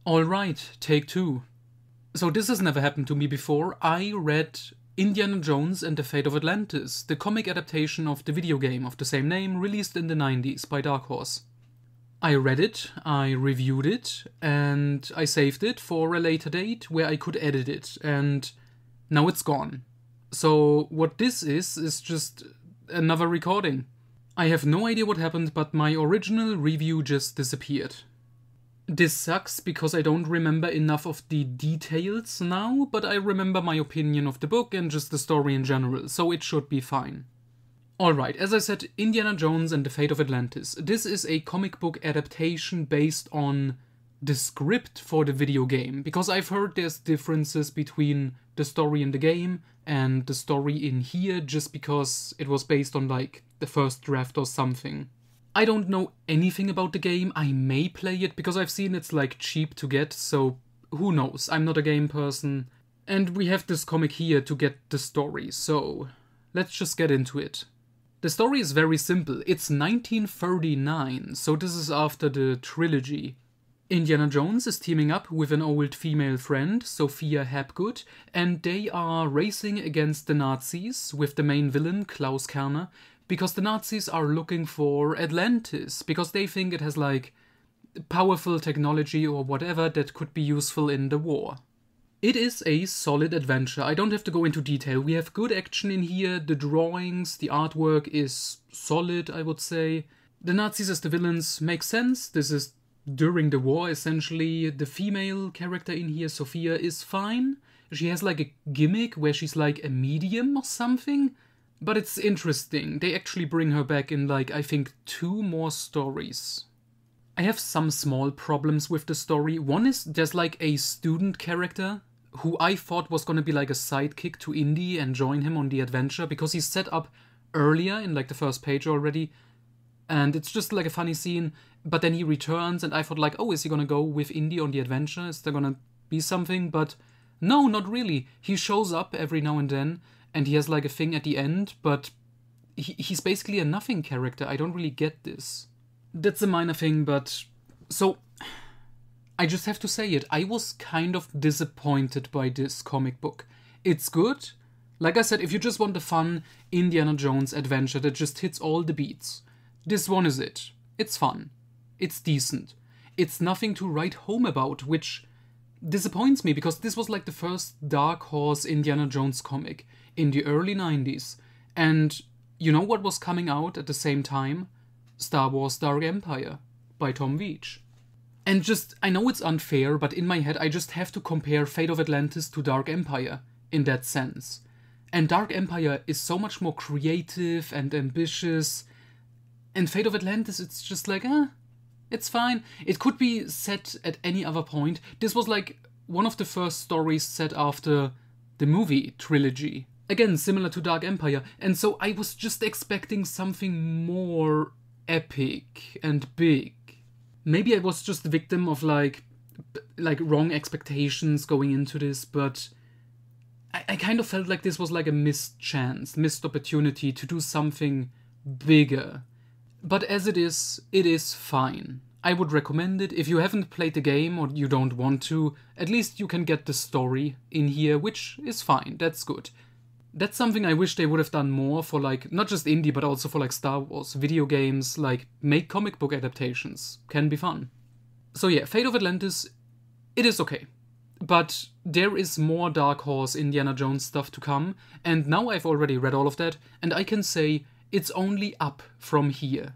Alright, take two. So this has never happened to me before. I read Indiana Jones and the Fate of Atlantis, the comic adaptation of the video game of the same name released in the 90s by Dark Horse. I read it, I reviewed it, and I saved it for a later date where I could edit it, and now it's gone. So what this is just another recording. I have no idea what happened, but my original review just disappeared. This sucks because I don't remember enough of the details now, but I remember my opinion of the book and just the story in general, so it should be fine. Alright, as I said, Indiana Jones and the Fate of Atlantis. This is a comic book adaptation based on the script for the video game, because I've heard there's differences between the story in the game and the story in here just because it was based on like the first draft or something. I don't know anything about the game. I may play it because I've seen it's like cheap to get, so who knows, I'm not a game person. And we have this comic here to get the story, so let's just get into it. The story is very simple. It's 1939, so this is after the trilogy. Indiana Jones is teaming up with an old female friend, Sophia Hapgood, and they are racing against the Nazis with the main villain, Klaus Kerner, because the Nazis are looking for Atlantis, because they think it has like powerful technology or whatever that could be useful in the war. It is a solid adventure. I don't have to go into detail. We have good action in here, the drawings, the artwork is solid, I would say. The Nazis as the villains make sense. This is during the war, essentially. The female character in here, Sophia, is fine. She has like a gimmick where she's like a medium or something. But it's interesting. They actually bring her back in like, I think, 2 more stories. I have some small problems with the story. One is there's like a student character who I thought was gonna be like a sidekick to Indy and join him on the adventure because he's set up earlier in like the first page already. And it's just like a funny scene, but then he returns and I thought like, oh, is he gonna go with Indy on the adventure? Is there gonna be something? But no, not really. He shows up every now and then and he has like a thing at the end, but he's basically a nothing character. I don't really get this. That's a minor thing, but so I just have to say it. I was kind of disappointed by this comic book. It's good. Like I said, if you just want a fun Indiana Jones adventure that just hits all the beats, this one is it. It's fun. It's decent. It's nothing to write home about, which disappoints me because this was like the first Dark Horse Indiana Jones comic in the early 90s. And you know what was coming out at the same time? Star Wars Dark Empire by Tom Veitch. And just, I know it's unfair, but in my head I just have to compare Fate of Atlantis to Dark Empire in that sense. And Dark Empire is so much more creative and ambitious, and Fate of Atlantis, it's just like, it's fine. It could be set at any other point. This was like one of the first stories set after the movie trilogy. Again, similar to Dark Empire, and so I was just expecting something more epic and big. Maybe I was just the victim of like wrong expectations going into this, but I kind of felt like this was like a missed chance, missed opportunity to do something bigger. But as it is fine. I would recommend it. If you haven't played the game or you don't want to, at least you can get the story in here, which is fine, that's good. That's something I wish they would have done more for like, not just indie, but also for like Star Wars, video games, like make comic book adaptations. Can be fun. So yeah, Fate of Atlantis, it is okay. But there is more Dark Horse Indiana Jones stuff to come, and now I've already read all of that, and I can say it's only up from here.